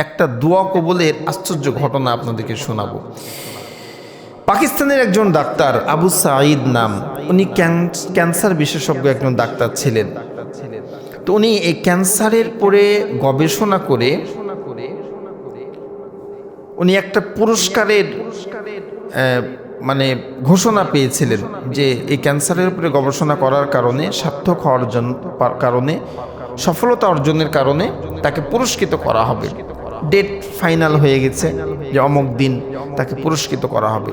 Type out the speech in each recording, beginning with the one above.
একটা দোয়া কবুলের আশ্চর্য ঘটনা আপনাদেরকে শোনাবো। পাকিস্তানের একজন ডাক্তার, আবু সাঈদ নাম, উনি ক্যান্সার বিশেষজ্ঞ একজন ডাক্তার ছিলেন। তো উনি এই ক্যান্সারের পরে গবেষণা করে উনি একটা পুরস্কারের ঘোষণা পেয়েছিলেন যে এই ক্যান্সারের উপরে গবেষণা করার কারণে, সার্থক হওয়ার কারণে, সফলতা অর্জনের কারণে তাকে পুরস্কৃত করা হবে। ডেট ফাইনাল হয়ে গেছে যে অমুক দিন তাকে পুরস্কৃত করা হবে।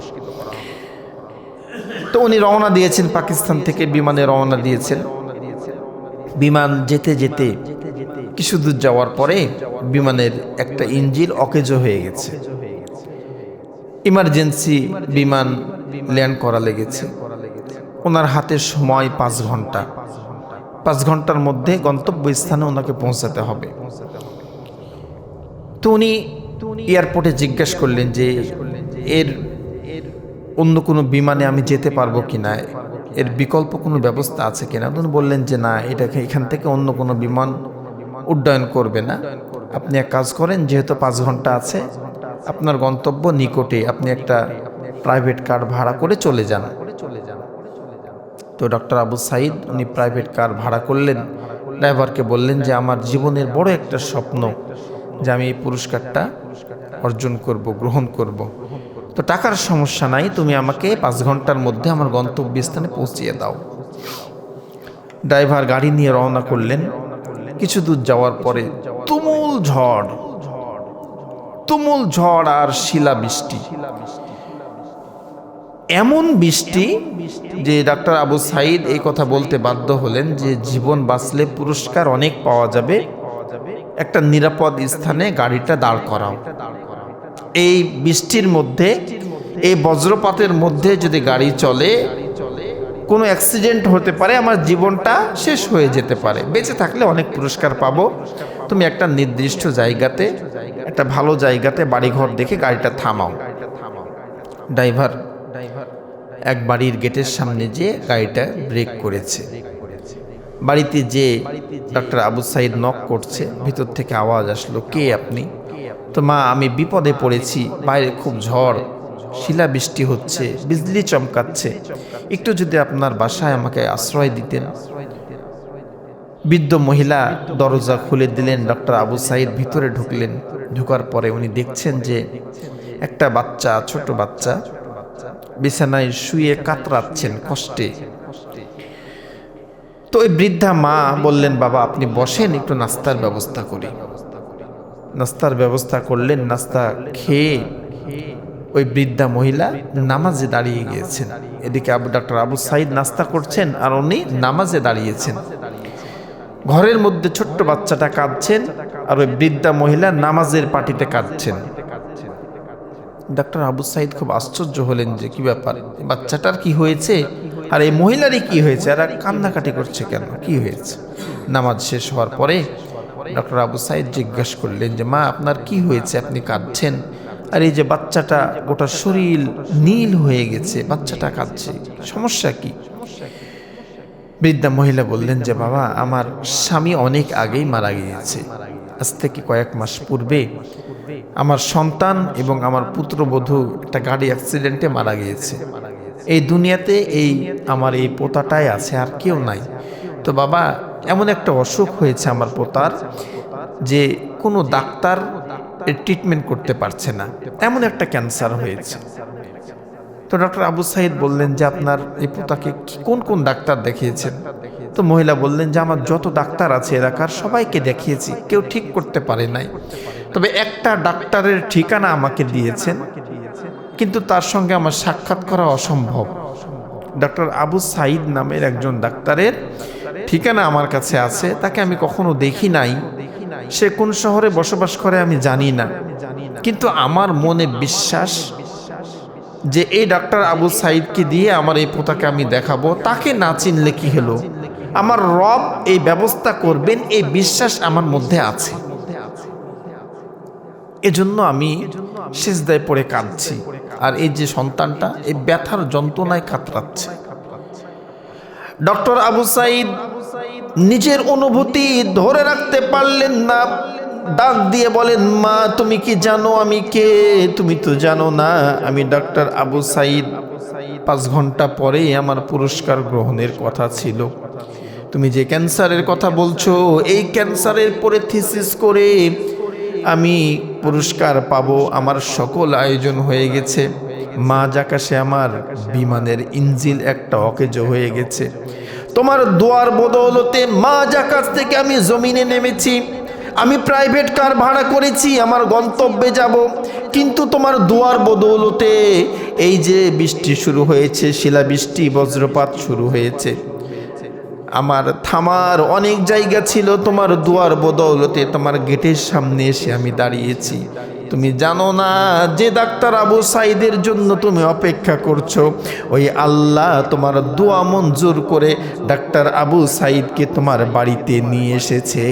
তো উনি রওনা দিয়েছেন, পাকিস্তান থেকে বিমানে রওনা দিয়েছেন। বিমান যেতে যেতে কিছু দূর যাওয়ার পরে বিমানের একটা ইঞ্জিন অকেজো হয়ে গেছে। ইমার্জেন্সি বিমান ল্যান্ড করা লেগেছে। ওনার হাতে সময় 5 ঘন্টা। 5 ঘন্টার মধ্যে গন্তব্যস্থানে ওনাকে পৌঁছাতে হবে। তো উনি এয়ারপোর্টে জিজ্ঞেস করলেন যে এর অন্য কোনো বিমানে আমি যেতে পারবো কিনা, এর বিকল্প কোনো ব্যবস্থা আছে কিনা। উনি বললেন যে না, এটাকে এখান থেকে অন্য কোনো বিমান উড্ডয়ন করবে না। আপনি এক কাজ করেন, যেহেতু 5 ঘন্টা আছে, আপনার গন্তব্য নিকটে, আপনি একটা প্রাইভেট কার ভাড়া করে চলে যান। তো ডক্টর আবু সাঈদ উনি প্রাইভেট কার ভাড়া করলেন। ড্রাইভারকে বললেন যে আমার জীবনের বড় একটা স্বপ্ন যে আমি এই পুরস্কারটা অর্জন করব, গ্রহণ করব। তো টাকার সমস্যা নাই, তুমি আমাকে 5 ঘন্টার মধ্যে আমার গন্তব্যস্থানে পৌঁছিয়ে দাও। ড্রাইভার গাড়ি নিয়ে রওনা করলেন। কিছু দূর যাওয়ার পরে তুমুল ঝড় আর শিলাবৃষ্টি। এমন বৃষ্টি যে ডাক্তার আবু সাঈদ এই কথা বলতে বাধ্য হলেন যে জীবন বাঁচলে পুরস্কার অনেক পাওয়া যাবে, একটা নিরাপদ স্থানে গাড়িটা দাঁড় করাও। এই বৃষ্টির মধ্যে, এই বজ্রপাতের মধ্যে যদি গাড়ি চলে, কোনো অ্যাক্সিডেন্ট হতে পারে, আমার জীবনটা শেষ হয়ে যেতে পারে। বেঁচে থাকলে অনেক পুরস্কার পাবো। তুমি একটা নির্দিষ্ট জায়গাতে, একটা ভালো জায়গাতে বাড়িঘর দেখে গাড়িটা থামাও। ড্রাইভার এক বাড়ির গেটের সামনে যেয়ে গাড়িটা ব্রেক করেছে। বাড়িতে যে ডক্টর আবু সাঈদ নক করছে, ভিতর থেকে আওয়াজ আসলো, কে আপনি? তো মা, আমি বিপদে পড়েছি, বাইরে খুব ঝড়, শিলাবৃষ্টি হচ্ছে, বিজলি চমকাচ্ছে, একটু যদি আপনার বাসায় আমাকে আশ্রয় দিতেন। বৃদ্ধ মহিলা দরজা খুলে দিলেন। ডক্টর আবু সাঈদ ভিতরে ঢুকলেন। ঢোকার পরে উনি দেখছেন যে একটা বাচ্চা, ছোট বাচ্চা বিছানায় শুয়ে কাতরাচ্ছেন কষ্টে। তো ওই বৃদ্ধা মা বললেন, বাবা আপনি বসেন, একটু নাস্তার ব্যবস্থা করি। নাস্তার ব্যবস্থা করলেন। নাস্তা খেয়ে ওই বৃদ্ধা মহিলা নামাজে দাঁড়িয়ে গিয়েছেন। এদিকে ডক্টর আবু সাঈদ নাস্তা করছেন আর উনি নামাজে দাঁড়িয়েছেন। ঘরের মধ্যে ছোট্ট বাচ্চাটা কাঁদছেন আর ওই বৃদ্ধা মহিলা নামাজের পাটিতে কাঁদছেন। ডক্টর আবু সাঈদ খুব আশ্চর্য হলেন যে কি ব্যাপার, বাচ্চাটার কি হয়েছে আর এই মহিলারই কি হয়েছে, আর কান্নাকাটি করছে কেন, কি হয়েছে? নামাজ শেষ হওয়ার পরে ডক্টর আবু সাঈদ জিজ্ঞাসা করলেন যে মা, আপনার কি হয়েছে, আপনি কাঁদছেন? আর এই যে বাচ্চাটা গোটা শরীর নীল হয়ে গেছে, বাচ্চাটা কাঁদছে, সমস্যা কি? বৃদ্ধা মহিলা বললেন যে বাবা, আমার স্বামী অনেক আগেই মারা গিয়েছে। আজ থেকে কয়েক মাস পূর্বে আমার সন্তান এবং আমার পুত্রবধূ একটা গাড়ি অ্যাক্সিডেন্টে মারা গিয়েছে। এই দুনিয়াতে আমার এই পোতাটাই আছে, আর কেউ নাই। তো বাবা, এমন একটা অসুখ হয়েছে আমার পোতার যে কোনো ডাক্তার এর ট্রিটমেন্ট করতে পারছে না, এমন একটা ক্যান্সার হয়েছে। তো ডক্টর আবু সাঈদ বললেন যে আপনার এই পোতাকে কোন কোন ডাক্তার দেখিয়েছেন? তো মহিলা বললেন যে আমার যত ডাক্তার আছে এলাকার সবাইকে দেখিয়েছি, কেউ ঠিক করতে পারে নাই। তবে একটা ডাক্তারের ঠিকানা আমাকে দিয়েছেন, কিন্তু তার সঙ্গে আমার সাক্ষাৎ করা অসম্ভব। ডক্টর আবু সাঈদ নামের একজন ডাক্তারের ঠিকানা আমার কাছে আছে, তাকে আমি কখনো দেখি নাই, সে কোন শহরে বসবাস করে আমি জানি না, কিন্তু আমার মনে বিশ্বাস যে এই ডাক্তার আবু সাঈদকে দিয়ে আমার এই পোতাকে আমি দেখাবো। তাকে না চিনলে কি হলো, আমার রব এই ব্যবস্থা করবেন, এই বিশ্বাস আমার মধ্যে আছে। এজন্য আমি সিজদায় পড়ে কাঁদছি, আর এই যে সন্তানটা এই ব্যথার যন্ত্রণায় কাতরাচ্ছে। ডক্টর আবু সাঈদ নিজের অনুভূতি ধরে রাখতে পারলেন না। ডাক দিয়ে বলেন, মা তুমি কি জানো আমি কে? তুমি তো জানো না, আমি ডাক্তার আবু সাইদ। 5 ঘন্টা পরেই আমার পুরস্কার গ্রহণের কথা ছিল। তুমি যে ক্যান্সারের কথা বলছো, এই ক্যান্সারের পরে থিসিস করে আমি পুরস্কার পাবো। আমার সকল আয়োজন হয়ে গেছে। মাঝ আকাশে আমার বিমানের ইঞ্জিল একটা অকেজো হয়ে গেছে। তোমার দোয়ার বদৌলতে মাঝ আকাশ থেকে আমি জমিনে নেমেছি। আমি প্রাইভেট কার ভাড়া করেছি আমার গন্তব্যে যাব, কিন্তু তোমার দোয়ার বদৌলতে এই যে বৃষ্টি শুরু হয়েছে, শিলাবৃষ্টি, বজ্রপাত শুরু হয়েছে। আমার থামার অনেক জায়গা ছিল, তোমার দুয়ার বদৌলতে তোমার গেটের সামনে এসে আমি দাঁড়িয়েছি। তুমি জানো না, যে ডাক্তার আবু সাইদের জন্য তুমি অপেক্ষা করছো, ওই আল্লাহ তোমার দোয়া মঞ্জুর করে ডাক্তার আবু সাইদকে তোমার বাড়িতে নিয়ে এসেছে।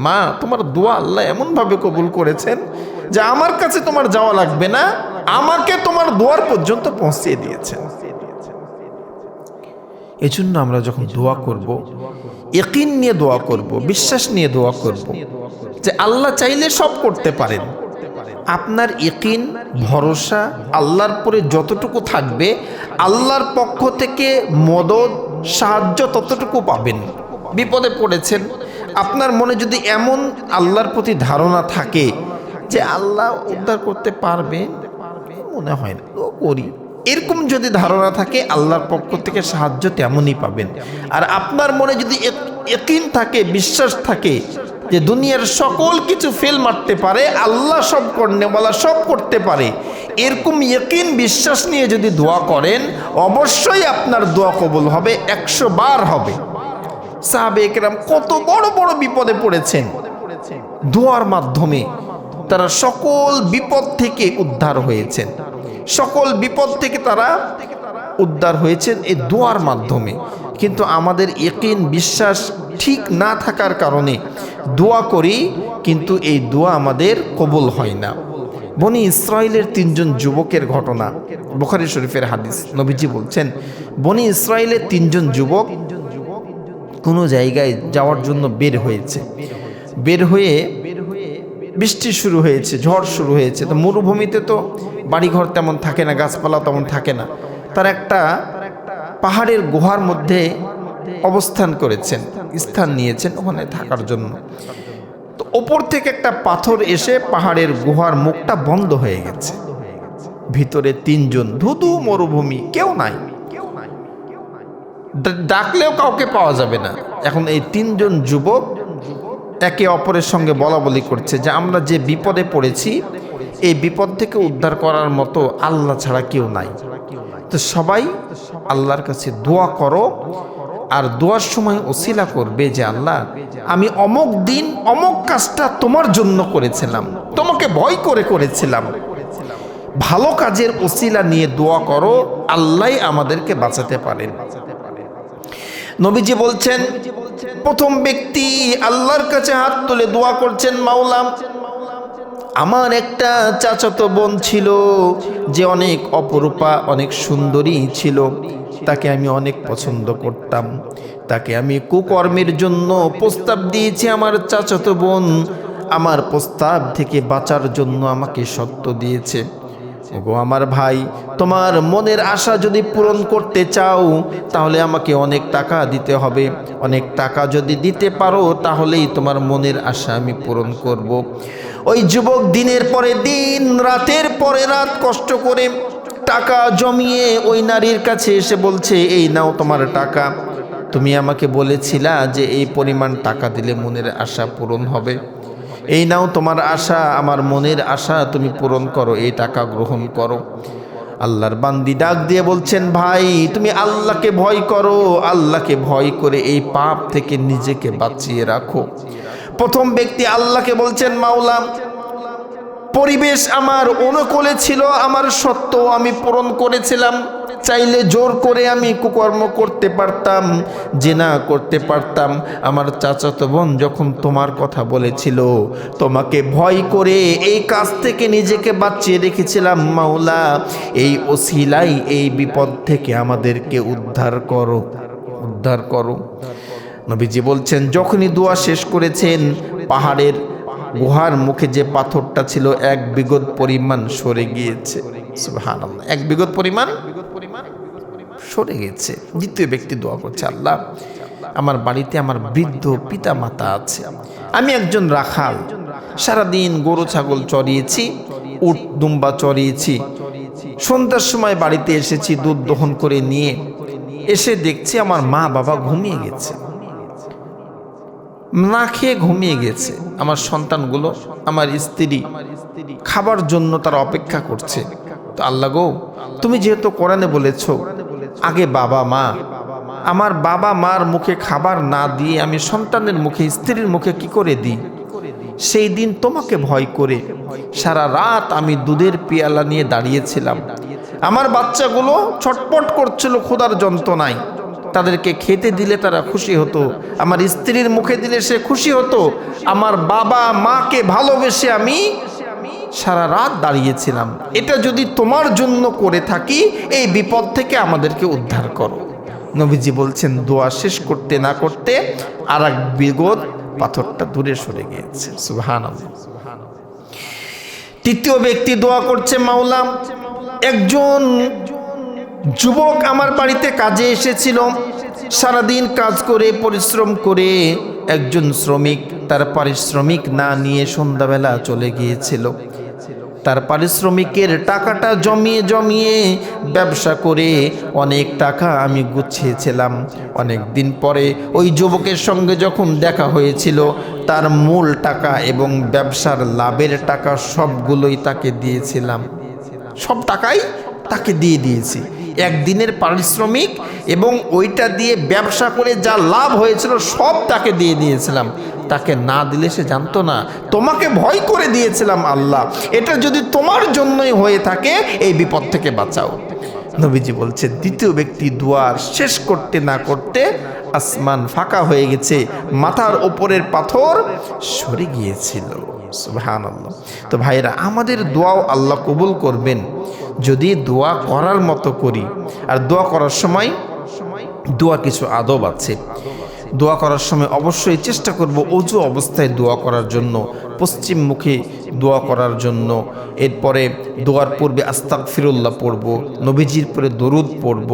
মা, তোমার দোয়া আল্লাহ এমনভাবে কবুল করেছেন যে আমার কাছে তোমার যাওয়া লাগবে না, আমাকে তোমার দোয়ার পর্যন্ত পৌঁছে দিয়েছেন। এজন্য আমরা যখন দোয়া করব, ইয়াকিন নিয়ে দোয়া করব, বিশ্বাস নিয়ে দোয়া করব যে আল্লাহ চাইলে সব করতে পারেন। আপনার ইয়াকিন, ভরসা আল্লাহর পরে যতটুকু থাকবে, আল্লাহর পক্ষ থেকে মদদ, সাহায্য ততটুকু পাবেন। বিপদে পড়েছেন, আপনার মনে যদি এমন আল্লাহর প্রতি ধারণা থাকে যে আল্লাহ উদ্ধার করতে পারবে, মনে হয় না তো করি, এরকম যদি ধারণা থাকে, আল্লাহর পক্ষ থেকে সাহায্য তেমনই পাবেন। আর আপনার মনে যদি ইয়াকিন থাকে, বিশ্বাস থাকে যে দুনিয়ার সকল কিছু ফেল মারতে পারে, আল্লাহ সব করনেওয়ালা, সব করতে পারে, এরকম ইয়াকিন বিশ্বাস নিয়ে যদি দোয়া করেন, অবশ্যই আপনার দোয়া কবুল হবে, 100 বার হবে। সাহাবে কেরাম কত বড় বড় বিপদে পড়েছেন, দোয়ার মাধ্যমে তারা সকল বিপদ থেকে উদ্ধার হয়েছেন। সকল বিপদ থেকে তারা উদ্ধার হয়েছেন এই দোয়ার মাধ্যমে। কিন্তু আমাদের ইয়াকিন, বিশ্বাস ঠিক না থাকার কারণে দোয়া করি, কিন্তু এই দোয়া আমাদের কবুল হয় না। বনি ইসরাইলের 3 জন যুবকের ঘটনা, বুখারী শরীফের হাদিস। নবীজি বলছেন, বনি ইসরাইলের 3 জন যুবক কোনো জায়গায় যাওয়ার জন্য বের হয়েছে। বের হয়ে বৃষ্টি শুরু হয়েছে, ঝড় শুরু হয়েছে। তো মরুভূমিতে তো বাড়িঘর তেমন থাকে না, গাছপালা তেমন থাকে না। তারা একটা পাহাড়ের গুহার মধ্যে অবস্থান করেছেন, স্থান নিয়েছেন ওখানে থাকার জন্য। তো ওপর থেকে একটা পাথর এসে পাহাড়ের গুহার মুখটা বন্ধ হয়ে গেছে। ভিতরে 3 জন, ধুধু মরুভূমি, কেউ নাই, ডাকলেও কাউকে পাওয়া যাবে না। এখন এই 3 জন যুবক একে অপরের সঙ্গে বলা বলি করছে যে আমরা যে বিপদে পড়েছি, এই বিপদ থেকে উদ্ধার করার মতো আল্লাহ ছাড়া কেউ নাই। তো সবাই আল্লাহর কাছে দোয়া করো, আর দোয়ার সময় ওসিলা করবে যে আল্লাহ, আমি অমুক দিন অমুক কাজটা তোমার জন্য করেছিলাম, তোমাকে ভয় করে করেছিলাম। ভালো কাজের ওসিলা নিয়ে দোয়া করো, আল্লাহ আমাদেরকে বাঁচাতে পারেন। নবীজি বলছেন, প্রথম ব্যক্তি আল্লাহর কাছে হাত তুলে দোয়া করছেন, মাওলা, আমার একটা চাচাতো বোন ছিল যে অনেক অপরূপা, অনেক সুন্দরী ছিল, তাকে আমি অনেক পছন্দ করতাম। তাকে আমি কুকর্মের জন্য প্রস্তাব দিয়েছি। আমার চাচাতো বোন আমার প্রস্তাব থেকে বাঁচার জন্য আমাকে সত্য দিয়েছে। ওগো আমার ভাই, তোমার মনের আশা যদি পূরণ করতে চাও, তাহলে আমাকে অনেক টাকা দিতে হবে। অনেক টাকা যদি দিতে পারো, তাহলেই তোমার মনের আশা আমি পূরণ করব। ওই যুবক দিনের পরে দিন, রাতের পরে রাত কষ্ট করে টাকা জমিয়ে ওই নারীর কাছে এসে বলছে, এই নাও তোমার টাকা, তুমি আমাকে বলেছিলা যে এই পরিমাণ টাকা দিলে মনের আশা পূরণ হবে, এই নাও তোমার আশা, আমার মনের আশা তুমি পূরণ করো, এই টাকা গ্রহণ করো। আল্লাহর বান্দি ডাক দিয়ে বলছেন, ভাই তুমি আল্লাহকে ভয় করো, আল্লাহকে ভয় করে এই পাপ থেকে নিজেকে বাঁচিয়ে রাখো। প্রথম ব্যক্তি আল্লাহকে বলছেন, মাওলা, পরিবেশ আমার অনুকূলে ছিল, আমার সত্য আমি পূরণ করেছিলাম, চাইলে জোর করে আমি কুকর্ম করতে পারতাম, জিনা করতে পারতাম। আমার চাচাতো বোন যখন তোমার কথা বলেছিল, তোমাকে ভয় করে এই কাজ থেকে নিজেকে বাঁচিয়ে রেখেছিলাম। মাওলা, এই ওসিলাই এই বিপদ থেকে আমাদেরকে উদ্ধার করো, উদ্ধার করো। নবীজি বলছেন, যখনই দোয়া শেষ করেছেন, পাহাড়ের গুহার মুখে যে পাথরটা ছিল 1 বিঘত পরিমাণ সরে গিয়েছে। সুবহানাল্লাহ, 1 বিঘত পরিমাণ সরে গেছে। দ্বিতীয় ব্যক্তি দোয়া করছে, আল্লাহ আমার বাড়িতে আমার বৃদ্ধ পিতা মাতা আছে, আমি একজন রাখাল, সারাদিন গরু ছাগল চড়িয়েছি, উট দুম্বা চড়িয়েছি, সন্ধ্যার সময় বাড়িতে এসেছি দুধ দহন করে নিয়ে এসে দেখছি আমার মা বাবা ঘুমিয়ে গেছে, না খেয়ে ঘুমিয়ে গেছে। আমার সন্তানগুলো, আমার স্ত্রী খাবার জন্য তারা অপেক্ষা করছে। তো আল্লাহ গো, তুমি যেহেতু কোরআনে বলেছো আগে বাবা মা, আমার বাবা মার মুখে খাবার না দিয়ে আমি সন্তানের মুখে, স্ত্রীর মুখে কি করে দিই? সেই দিন তোমাকে ভয় করে সারা রাত আমি দুধের পেয়ালা নিয়ে দাঁড়িয়েছিলাম। আমার বাচ্চাগুলো ছটপট করছিল ক্ষুধার যন্ত্রণায়, তাদেরকে খেতে দিলে তারা খুশি হতো, আমার স্ত্রীর মুখে দিলে সে খুশি হতো। আমার বাবা মাকে ভালোবেসে আমি সারা রাত দাঁড়িয়েছিলাম। এটা যদি তোমার জন্য করে থাকি, এই বিপদ থেকে আমাদেরকে উদ্ধার করো। নবীজি বলছেন দোয়া শেষ করতে না করতে আর 1 বিঘত পাথরটা দূরে সরে গিয়েছে। সুবহানাল্লাহ। তৃতীয় ব্যক্তি দোয়া করছে, মাওলা একজন যুবক আমার বাড়িতে কাজে এসেছিল, সারাদিন কাজ করে পরিশ্রম করে একজন শ্রমিক তার পারিশ্রমিক না নিয়ে সন্ধ্যাবেলা চলে গিয়েছিল। তার পারিশ্রমিকের টাকাটা জমিয়ে জমিয়ে ব্যবসা করে অনেক টাকা আমি গুছিয়েছিলাম। অনেক দিন পরে ওই যুবকের সঙ্গে যখন দেখা হয়েছিল, তার মূল টাকা এবং ব্যবসার লাভের টাকা সবগুলোই তাকে দিয়েছিলাম, সব টাকাই তাকে দিয়ে দিয়েছি। একদিনের পারিশ্রমিক এবং ওইটা দিয়ে ব্যবসা করে যা লাভ হয়েছিল সব তাকে দিয়ে দিয়েছিলাম। তাকে না দিলে সে জানতো না, তোমাকে ভয় করে দিয়েছিলাম আল্লাহ, এটা যদি তোমার জন্যই হয়ে থাকে এই বিপদ থেকে বাঁচাও। নবীজি বলছে দ্বিতীয় ব্যক্তি দোয়ার শেষ করতে না করতে আসমান ফাঁকা হয়ে গেছে, মাথার ওপরের পাথর সরে গিয়েছিল। সুবহানাল্লাহ। তো ভাইরা, আমাদের দোয়াও আল্লাহ কবুল করবেন যদি দোয়া করার মতো করি। আর দোয়া করার সময় দোয়া কিছু আদব আছে। দোয়া করার সময় অবশ্যই চেষ্টা করব অজু অবস্থায় দোয়া করার জন্য, পশ্চিম মুখে দোয়া করার জন্য। এরপরে দোয়ার পূর্বে আস্তাগফিরুল্লাহ পড়ব, নবীজির পরে দরুদ পড়ব।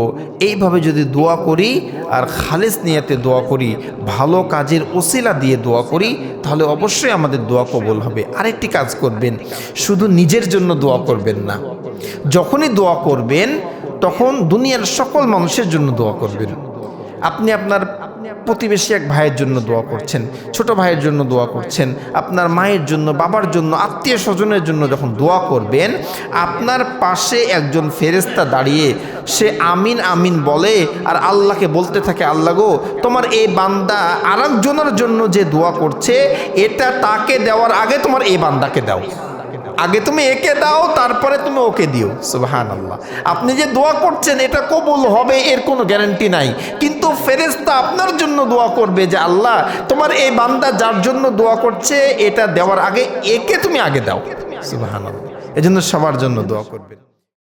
এইভাবে যদি দোয়া করি আর খালেস নিয়াতে দোয়া করি, ভালো কাজের ওসিলা দিয়ে দোয়া করি, তাহলে অবশ্যই আমাদের দোয়া কবুল হবে। আরেকটি কাজ করবেন, শুধু নিজের জন্য দোয়া করবেন না। যখনই দোয়া করবেন তখন দুনিয়ার সকল মানুষের জন্য দোয়া করবেন। আপনি আপনার প্রতিবেশী এক ভাইয়ের জন্য দোয়া করছেন, ছোট ভাইয়ের জন্য দোয়া করছেন, আপনার মায়ের জন্য, বাবার জন্য, আত্মীয় স্বজনের জন্য যখন দোয়া করবেন, আপনার পাশে একজন ফেরেশতা দাঁড়িয়ে সে আমিন আমিন বলে আর আল্লাহকে বলতে থাকে, আল্লাহ গো, তোমার এই বান্দা আরেকজনের জন্য যে দোয়া করছে, এটা তাকে দেওয়ার আগে তোমার এই বান্দাকে দাও। আগে তুমি একে দাও, তারপরে তুমি ওকে দিও। সুবহানাল্লাহ। আপনি যে দোয়া করছেন এটা কবুল হবে এর কোনো গ্যারান্টি নাই, কিন্তু ফেরেশতা আপনার জন্য দোয়া করবে যে আল্লাহ, তোমার এই বান্দা যার জন্য দোয়া করছে এটা দেওয়ার আগে একে তুমি আগে দাও। সুবহানাল্লাহ। এজন্য সবার জন্য দোয়া করবেন।